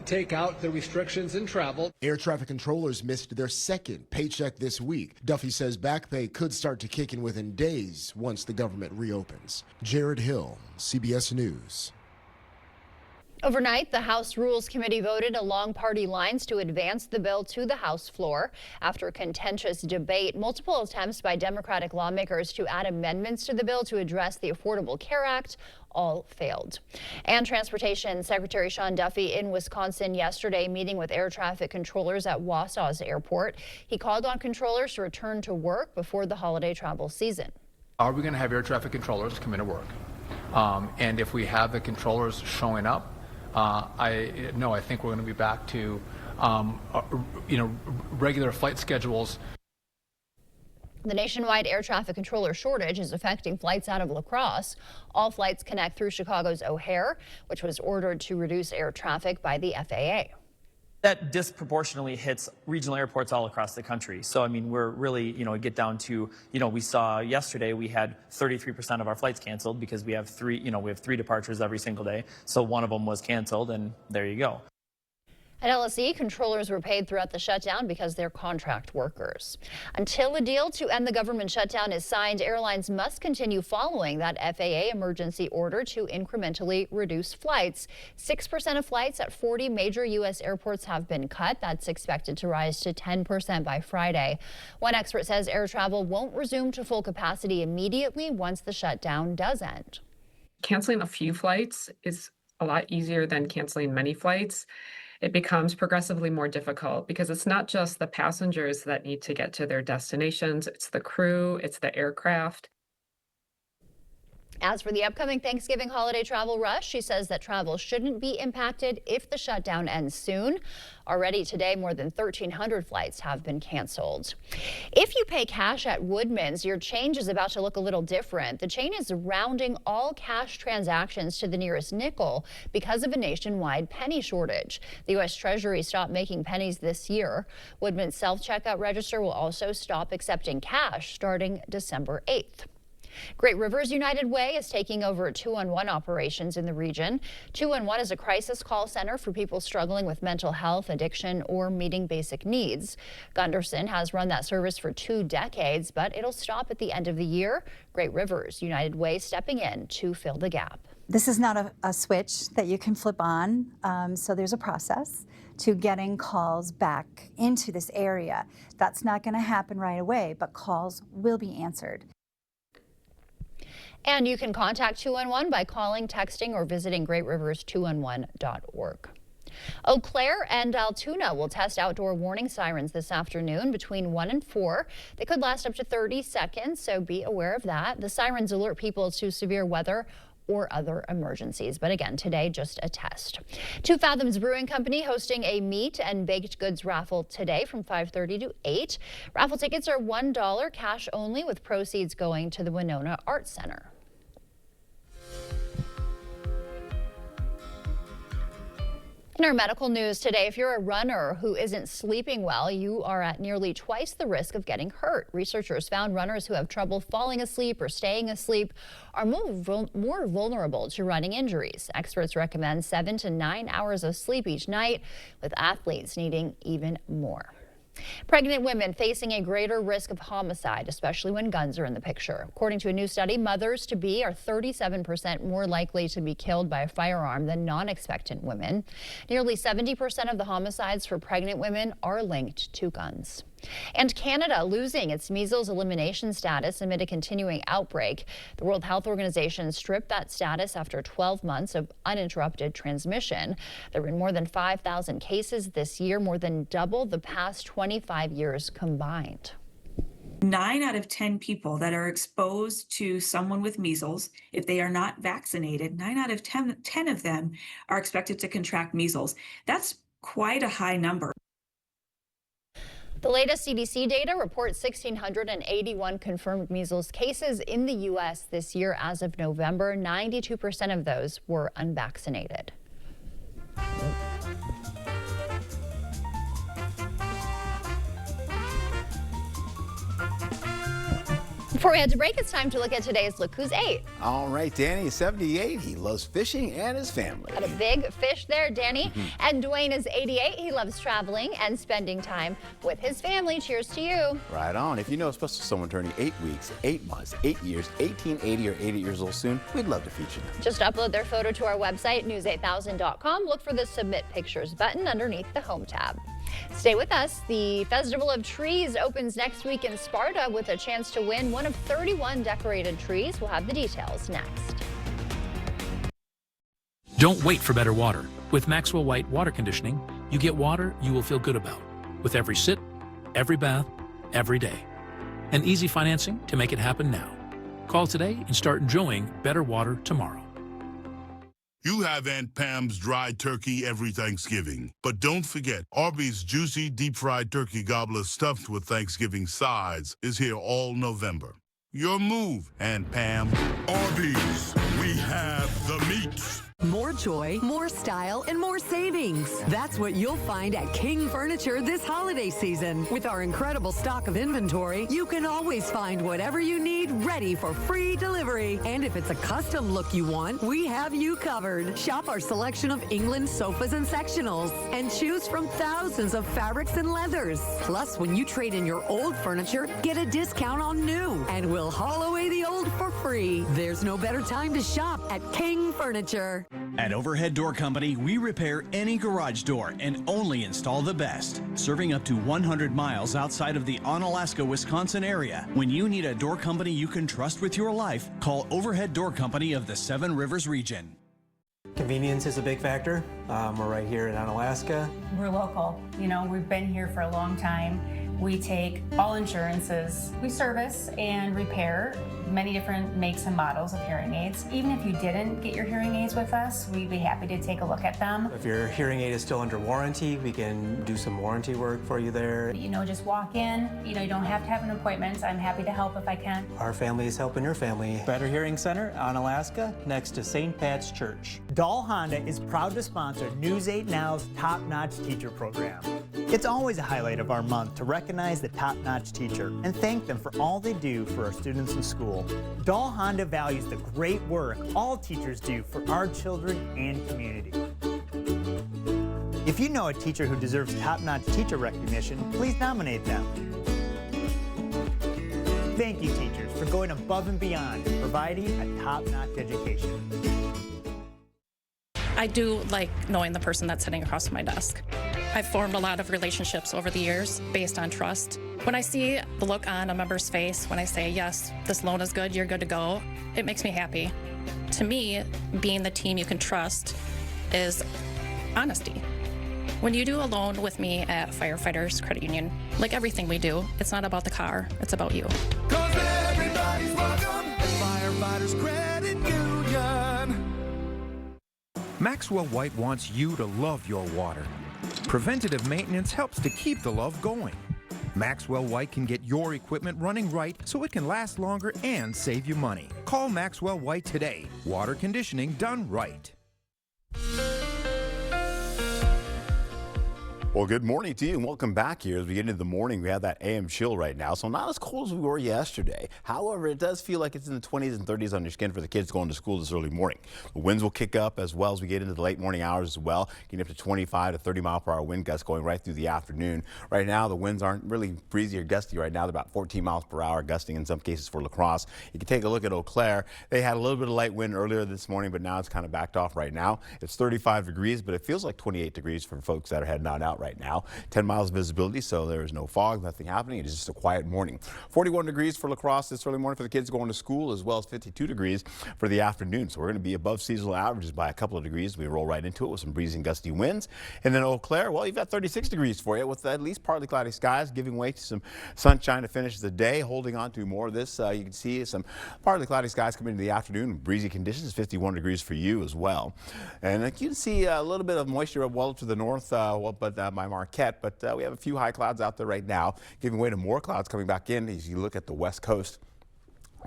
take out the restrictions in travel. Air traffic controllers missed their second paycheck this week. Duffy says back pay could start to kick in within days once the government reopens. Jared Hill, CBS News. Overnight, the House Rules Committee voted along party lines to advance the bill to the House floor. After contentious debate, multiple attempts by Democratic lawmakers to add amendments to the bill to address the Affordable Care Act all failed. And Transportation Secretary Sean Duffy in Wisconsin yesterday, meeting with air traffic controllers at Wausau's airport. He called on controllers to return to work before the holiday travel season. Are we going to have air traffic controllers come into work? And if we have the controllers showing up, I think we're going to be back to, regular flight schedules. The nationwide air traffic controller shortage is affecting flights out of La Crosse. All flights connect through Chicago's O'Hare, which was ordered to reduce air traffic by the FAA. That disproportionately hits regional airports all across the country. So, I mean, we're really, get down to, we saw yesterday we had 33% of our flights canceled because we have three departures every single day. So one of them was canceled, and there you go. At LSE, controllers were paid throughout the shutdown because they're contract workers. Until a deal to end the government shutdown is signed, airlines must continue following that FAA emergency order to incrementally reduce flights. 6% of flights at 40 major U.S. airports have been cut. That's expected to rise to 10% by Friday. One expert says air travel won't resume to full capacity immediately once the shutdown does end. Canceling a few flights is a lot easier than canceling many flights. It becomes progressively more difficult because it's not just the passengers that need to get to their destinations, it's the crew, it's the aircraft. As for the upcoming Thanksgiving holiday travel rush, she says that travel shouldn't be impacted if the shutdown ends soon. Already today, more than 1,300 flights have been canceled. If you pay cash at Woodman's, your change is about to look a little different. The chain is rounding all cash transactions to the nearest nickel because of a nationwide penny shortage. The U.S. Treasury stopped making pennies this year. Woodman's self-checkout register will also stop accepting cash starting December 8th. Great Rivers United Way is taking over 211 operations in the region. 211 is a crisis call center for people struggling with mental health, addiction, or meeting basic needs. Gunderson has run that service for 2 decades, but it'll stop at the end of the year. Great Rivers United Way stepping in to fill the gap. This is not a switch that you can flip on, so there's a process to getting calls back into this area. That's not going to happen right away, but calls will be answered. And you can contact 211 by calling, texting, or visiting greatrivers211.org. Eau Claire and Altoona will test outdoor warning sirens this afternoon between 1 and 4. They could last up to 30 seconds, so be aware of that. The sirens alert people to severe weather or other emergencies. But again, today, just a test. 2 Fathoms Brewing Company hosting a meat and baked goods raffle today from 5:30 to 8. Raffle tickets are $1 cash only, with proceeds going to the Winona Arts Center. In our medical news today, if you're a runner who isn't sleeping well, you are at nearly twice the risk of getting hurt. Researchers found runners who have trouble falling asleep or staying asleep are more vulnerable to running injuries. Experts recommend 7 to 9 hours of sleep each night, with athletes needing even more. Pregnant women facing a greater risk of homicide, especially when guns are in the picture. According to a new study, mothers-to-be are 37% more likely to be killed by a firearm than non-expectant women. Nearly 70% of the homicides for pregnant women are linked to guns. And Canada losing its measles elimination status amid a continuing outbreak. The World Health Organization stripped that status after 12 months of uninterrupted transmission. There have been more than 5,000 cases this year, more than double the past 25 years combined. 9 out of 10 people that are exposed to someone with measles, if they are not vaccinated, 9 out of 10 of them are expected to contract measles. That's quite a high number. The latest CDC data reports 1,681 confirmed measles cases in the U.S. this year as of November. 92% of those were unvaccinated. Before we head to break, it's time to look at today's Look Who's 8. All right, Danny is 78. He loves fishing and his family. Got a big fish there, Danny. And Dwayne is 88. He loves traveling and spending time with his family. Cheers to you. Right on. If you know a special someone turning 8 weeks, 8 months, 8 years, 18, 80, or 80 years old soon, we'd love to feature them. Just upload their photo to our website, news8000.com. Look for the Submit Pictures button underneath the Home tab. Stay with us. The Festival of Trees opens next week in Sparta with a chance to win one of 31 decorated trees. We'll have the details next. Don't wait for better water. With Maxwell White Water Conditioning, you get water you will feel good about. With every sit, every bath, every day. And easy financing to make it happen now. Call today and start enjoying better water tomorrow. You have Aunt Pam's dried turkey every Thanksgiving. But don't forget, Arby's juicy deep-fried turkey gobbler stuffed with Thanksgiving sides is here all November. Your move, Aunt Pam. Arby's, we have the meats. More joy, more style, and more savings. That's what you'll find at King Furniture this holiday season. With our incredible stock of inventory, you can always find whatever you need ready for free delivery. And if it's a custom look you want, we have you covered. Shop our selection of England sofas and sectionals and choose from thousands of fabrics and leathers. Plus, when you trade in your old furniture, get a discount on new. And we'll haul away the old for free. There's no better time to shop at King Furniture. At Overhead Door Company, we repair any garage door and only install the best. Serving up to 100 miles outside of the Onalaska, Wisconsin area. When you need a door company you can trust with your life, call Overhead Door Company of the Seven Rivers region. Convenience is a big factor. We're right here in Onalaska. We're local. You know, we've been here for a long time. We take all insurances. We service and repair many different makes and models of hearing aids. Even if you didn't get your hearing aids with us, we'd be happy to take a look at them. If your hearing aid is still under warranty, we can do some warranty work for you there. You know, just walk in. You know, you don't have to have an appointment. I'm happy to help if I can. Our family is helping your family. Better Hearing Center, Onalaska, next to St. Pat's Church. Dahl Honda is proud to sponsor News 8 Now's top-notch teacher program. It's always a highlight of our month to recognize the top-notch teacher and thank them for all they do for our students in school. Dahl Honda values the great work all teachers do for our children and community. If you know a teacher who deserves top-notch teacher recognition, please nominate them. Thank you, teachers, for going above and beyond and providing a top-notch education. I do like knowing the person that's sitting across my desk. I've formed a lot of relationships over the years based on trust. When I see the look on a member's face, when I say, yes, this loan is good, you're good to go, it makes me happy. To me, being the team you can trust is honesty. When you do a loan with me at Firefighters Credit Union, like everything we do, it's not about the car, it's about you. 'Cause everybody's welcome at Firefighters Credit Union. Maxwell White wants you to love your water. Preventative maintenance helps to keep the love going. Maxwell White can get your equipment running right so it can last longer and save you money. Call Maxwell White today. Water conditioning done right. Well, good morning to you and welcome back here. As we get into the morning, we have that AM chill right now, so not as cold as we were yesterday. However, it does feel like it's in the 20s and 30s on your skin for the kids going to school this early morning. The winds will kick up as well as we get into the late morning hours as well, getting up to 25 to 30 mile per hour wind gusts going right through the afternoon. Right now, the winds aren't really breezy or gusty right now. They're about 14 miles per hour, gusting in some cases for La Crosse. You can take a look at Eau Claire. They had a little bit of light wind earlier this morning, but now it's kind of backed off right now. It's 35 degrees, but it feels like 28 degrees for folks that are heading on out right now. 10 miles visibility, so there is no fog, nothing happening. It is just a quiet morning. 41 degrees for La Crosse this early morning for the kids going to school, as well as 52 degrees for the afternoon. So we're going to be above seasonal averages by a couple of degrees. We roll right into it with some breezy and gusty winds. And then Eau Claire, well, you've got 36 degrees for you with at least partly cloudy skies, giving way to some sunshine to finish the day, holding on to more of this. You can see some partly cloudy skies coming into the afternoon, breezy conditions, 51 degrees for you as well. And you can see a little bit of moisture well to the north, by Marquette, but we have a few high clouds out there right now, giving way to more clouds coming back in as you look at the west coast.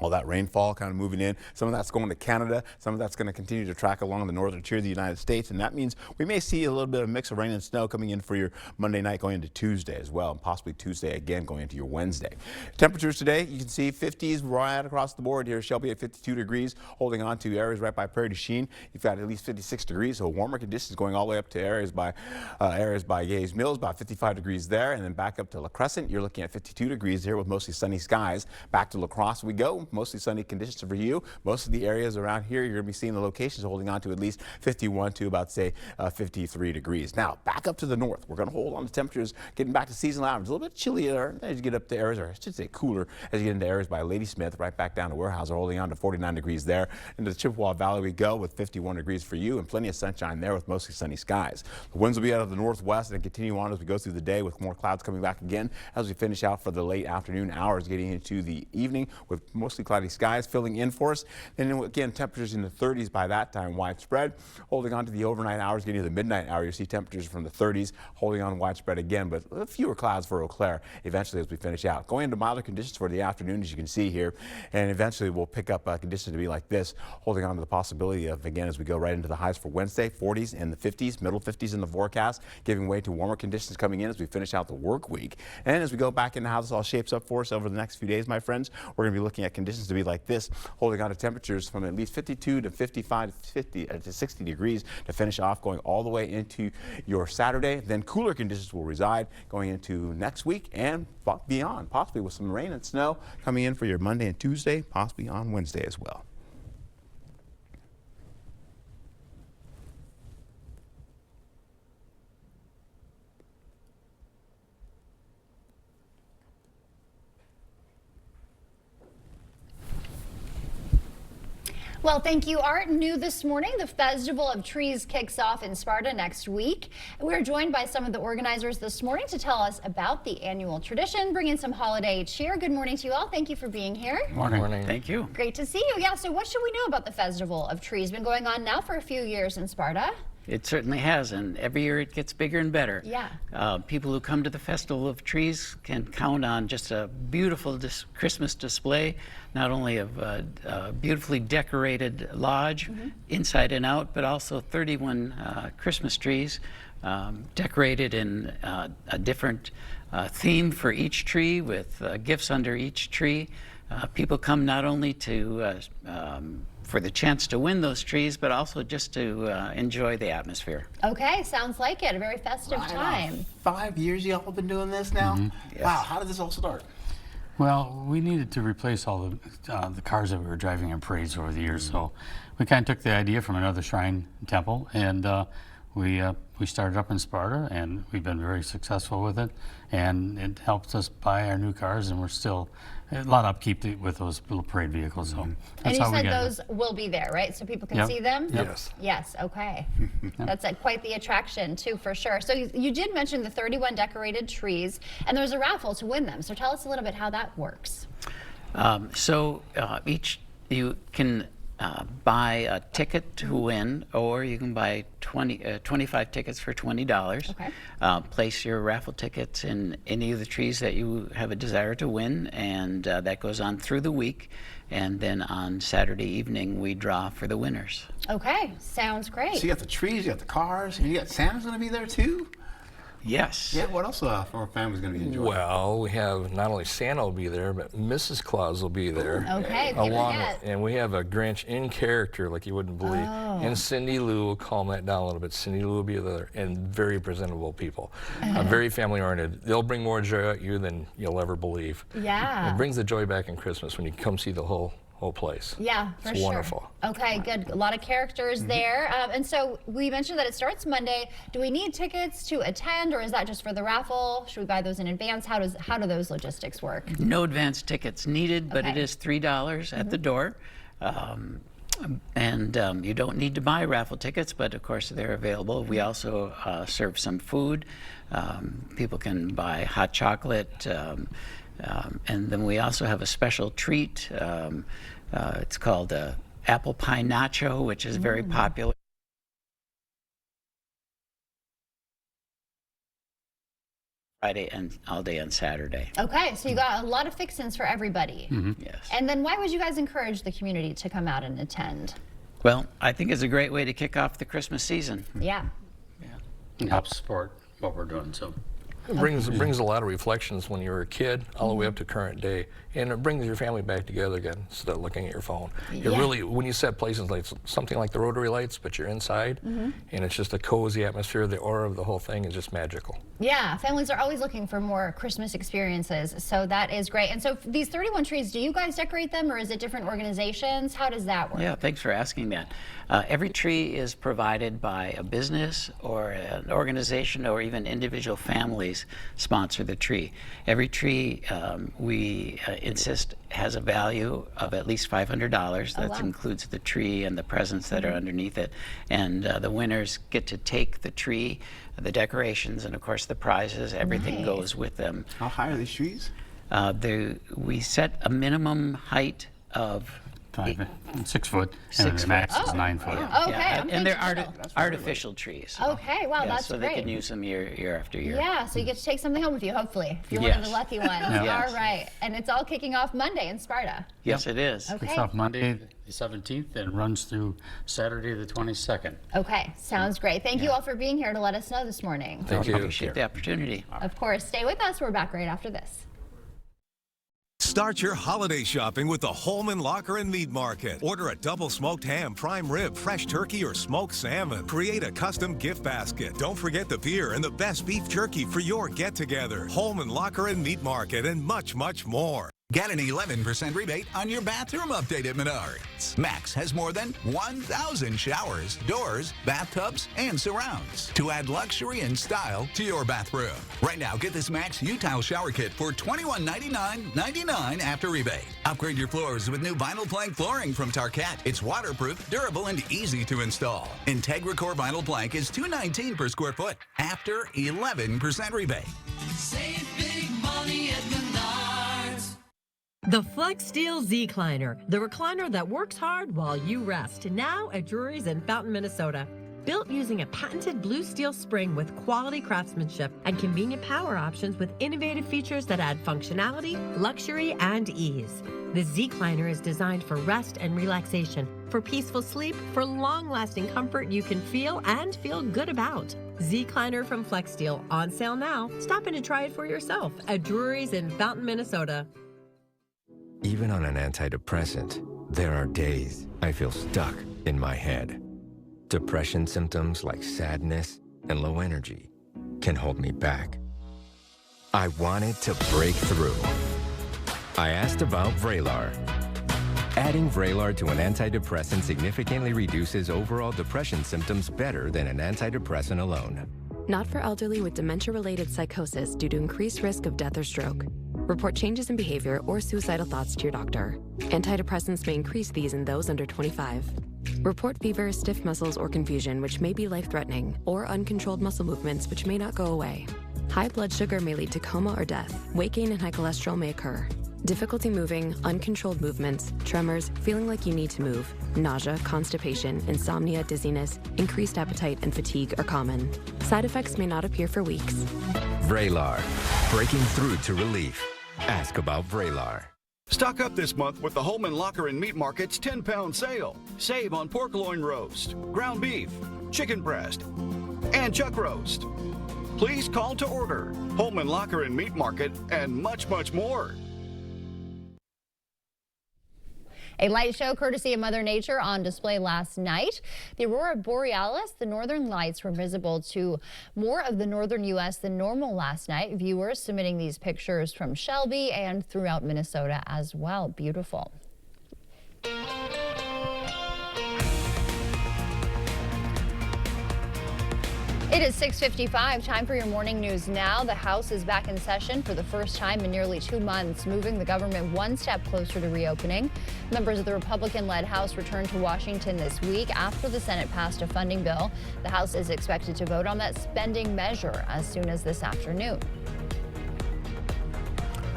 All that rainfall kind of moving in. Some of that's going to Canada. Some of that's going to continue to track along the northern tier of the United States. And that means we may see a little bit of a mix of rain and snow coming in for your Monday night going into Tuesday as well, and possibly Tuesday again going into your Wednesday. Temperatures today, you can see 50s right across the board here. Shelby at 52 degrees, holding on to areas right by Prairie du Chien. You've got at least 56 degrees, so warmer conditions going all the way up to areas by Gays Mills, about 55 degrees there. And then back up to La Crescent, you're looking at 52 degrees here with mostly sunny skies. Back to La Crosse we go. Mostly sunny conditions for you. Most of the areas around here, you're going to be seeing the locations holding on to at least 51 to about, say, 53 degrees. Now, back up to the north. We're going to hold on to temperatures getting back to seasonal average. A little bit chillier as you get up to areas, or I should say cooler, as you get into areas by Ladysmith, right back down to Weyerhaeuser, holding on to 49 degrees there. Into the Chippewa Valley we go with 51 degrees for you and plenty of sunshine there with mostly sunny skies. The winds will be out of the northwest and continue on as we go through the day with more clouds coming back again as we finish out for the late afternoon hours, getting into the evening with mostly cloudy skies filling in for us. And then again, temperatures in the 30s by that time widespread. Holding on to the overnight hours, getting to the midnight hour, you see temperatures from the 30s holding on widespread again, but fewer clouds for Eau Claire eventually as we finish out. Going into milder conditions for the afternoon, as you can see here, and eventually we'll pick up conditions to be like this, holding on to the possibility of, again, as we go right into the highs for Wednesday, 40s and the 50s, middle 50s in the forecast, giving way to warmer conditions coming in as we finish out the work week. And as we go back into how this all shapes up for us over the next few days, my friends, we're going to be looking at conditions to be like this, holding on to temperatures from at least 52 to 55 to 60 degrees to finish off, going all the way into your Saturday. Then cooler conditions will reside going into next week and beyond, possibly with some rain and snow coming in for your Monday and Tuesday, possibly on Wednesday as well. Well, thank you, Art. New this morning, the Festival of Trees kicks off in Sparta next week. We're joined by some of the organizers this morning to tell us about the annual tradition, bring in some holiday cheer. Good morning to you all. Thank you for being here. Morning. Thank you. Great to see you. Yeah, so what should we know about the Festival of Trees? Been going on now for a few years in Sparta. It certainly has, and every year it gets bigger and better. Yeah. People who come to the Festival of Trees can count on just a beautiful Christmas display, not only of a beautifully decorated lodge, inside and out, but also 31 Christmas trees decorated in a different theme for each tree, with gifts under each tree. People come not only to for the chance to win those trees, but also just to enjoy the atmosphere. Okay, sounds like it. A very festive time. 5 years y'all have been doing this now? Yes. Wow, how did this all start? Well, we needed to replace all the cars that we were driving in parades over the years, so we kind of took the idea from another shrine temple, and we started up in Sparta, and we've been very successful with it, and it helps us buy our new cars, and we're still a lot of upkeep with those little parade vehicles. So that's and you how we said get those will be there, right? So people can Yep. see them? Yep. Yes. Yes, okay. That's quite the attraction too, for sure. So you did mention the 31 decorated trees, and there's a raffle to win them. So tell us a little bit how that works. You can buy a ticket to win, or you can buy 25 tickets for $20. Okay. Place your raffle tickets in any of the trees that you have a desire to win, and that goes on through the week. And then on Saturday evening, we draw for the winners. Okay, sounds great. So you got the trees, you got the cars, and you got Santa's going to be there too? Yes. Yeah, what else for our families going to be enjoying? Well, we have not only Santa will be there, but Mrs. Claus will be there. Okay, and we have a Grinch in character like you wouldn't believe. Oh. And Cindy Lou will calm that down a little bit. Cindy Lou will be there, and very presentable people. Very family-oriented. They'll bring more joy at you than you'll ever believe. Yeah. It brings the joy back in Christmas when you come see the whole place. Yeah, for it's sure. wonderful. Okay, good. A lot of characters there. And so we mentioned that it starts Monday. Do we need tickets to attend, or is that just for the raffle? Should we buy those in advance? How do those logistics work? No advance tickets needed, but it is $3 at the door. And you don't need to buy raffle tickets, but of course they're available. We also serve some food. People can buy hot chocolate. And then we also have a special treat. It's called apple pie nacho, which is very popular. Friday and all day on Saturday. Okay, so you got a lot of fixins for everybody. Yes. And then why would you guys encourage the community to come out and attend? Well, I think it's a great way to kick off the Christmas season. Yeah. It helps support what we're doing, so. It brings a lot of reflections when you were a kid all the way up to current day, and it brings your family back together again instead of looking at your phone. It really, when you set places like something like the Rotary Lights, but you're inside, and it's just a cozy atmosphere, the aura of the whole thing is just magical. Yeah, families are always looking for more Christmas experiences, so that is great. And so these 31 trees, do you guys decorate them, or is it different organizations? How does that work? Yeah, thanks for asking that. Every tree is provided by a business or an organization, or even individual families sponsor the tree. Every tree we insist has a value of at least $500. That includes the tree and the presents that are underneath it. And the winners get to take the tree, the decorations, and of course the prizes. Everything goes with them. How high are these trees? We set a minimum height of 6 foot, and the max is 9 foot. Okay, and they're artificial trees. Okay, wow, that's so great. they can use them year after year. Yeah, so you get to take something home with you, hopefully, if you're one of the lucky ones. All right, and it's all kicking off Monday in Sparta. Yes, it is. Okay. Kicks off Monday the 17th and runs through Saturday the 22nd. Okay, sounds great. Thank you all for being here to let us know this morning. Thank you. I appreciate the opportunity. Of course, stay with us. We're back right after this. Start your holiday shopping with the Holman Locker and Meat Market. Order a double smoked ham, prime rib, fresh turkey, or smoked salmon. Create a custom gift basket. Don't forget the beer and the best beef jerky for your get-together. Holman Locker and Meat Market, and much, much more. Get an 11% rebate on your bathroom update at Menards. Max has more than 1,000 showers, doors, bathtubs, and surrounds to add luxury and style to your bathroom. Right now, get this Max U-Tile shower kit for $21.99.99 after rebate. Upgrade your floors with new vinyl plank flooring from Tarkett. It's waterproof, durable, and easy to install. IntegraCore vinyl plank is $219 per square foot after 11% rebate. Save big money at Menards. The FlexSteel Z-Cliner, the recliner that works hard while you rest. Now at Drury's in Fountain, Minnesota. Built using a patented blue steel spring with quality craftsmanship and convenient power options with innovative features that add functionality, luxury, and ease. The Z-Cliner is designed for rest and relaxation, for peaceful sleep, for long-lasting comfort you can feel and feel good about. Z-Cliner from FlexSteel, on sale now. Stop in and try it for yourself at Drury's in Fountain, Minnesota. Even on an antidepressant, there are days I feel stuck in my head. Depression symptoms like sadness and low energy can hold me back. I wanted to break through. I asked about Vraylar. Adding Vraylar to an antidepressant significantly reduces overall depression symptoms better than an antidepressant alone. Not for elderly with dementia-related psychosis due to increased risk of death or stroke. Report changes in behavior or suicidal thoughts to your doctor. Antidepressants may increase these in those under 25. Report fever, stiff muscles, or confusion, which may be life-threatening, or uncontrolled muscle movements, which may not go away. High blood sugar may lead to coma or death. Weight gain and high cholesterol may occur. Difficulty moving, uncontrolled movements, tremors, feeling like you need to move, nausea, constipation, insomnia, dizziness, increased appetite, and fatigue are common. Side effects may not appear for weeks. Vraylar, breaking through to relief. Ask about Vraylar. Stock up this month with the Holman Locker and Meat Market's 10-pound sale. Save on pork loin roast, ground beef, chicken breast, and chuck roast. Please call to order. Holman Locker and Meat Market, and much, much more. A light show courtesy of Mother Nature on display last night. The Aurora Borealis, the northern lights, were visible to more of the northern U.S. than normal last night. Viewers submitting these pictures from Shelby and throughout Minnesota as well. Beautiful. It is 6:55, time for your morning news now. The House is back in session for the first time in nearly 2 months, moving the government one step closer to reopening. Members of the Republican-led House returned to Washington this week after the Senate passed a funding bill. The House is expected to vote on that spending measure as soon as this afternoon.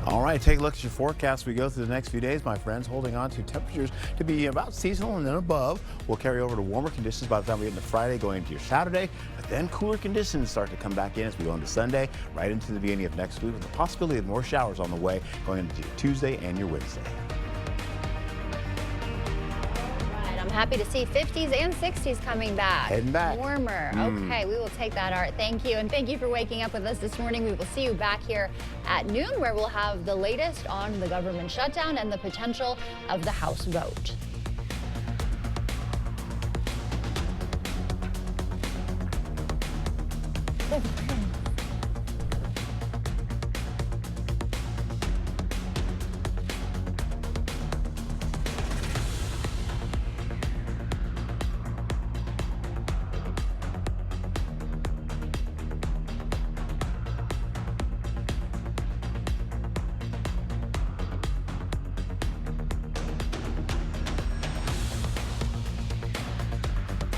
All right, take a look at your forecast. We go through the next few days, my friends, holding on to temperatures to be about seasonal and then above. We'll carry over to warmer conditions by the time we get into Friday, going into your Saturday. But then cooler conditions start to come back in as we go into Sunday, right into the beginning of next week, with the possibility of more showers on the way going into your Tuesday and your Wednesday. I'm happy to see 50s and 60s coming back. Heading back. Warmer. Okay, we will take that, Art. Thank you. And thank you for waking up with us this morning. We will see you back here at noon, where we'll have the latest on the government shutdown and the potential of the House vote. Oh,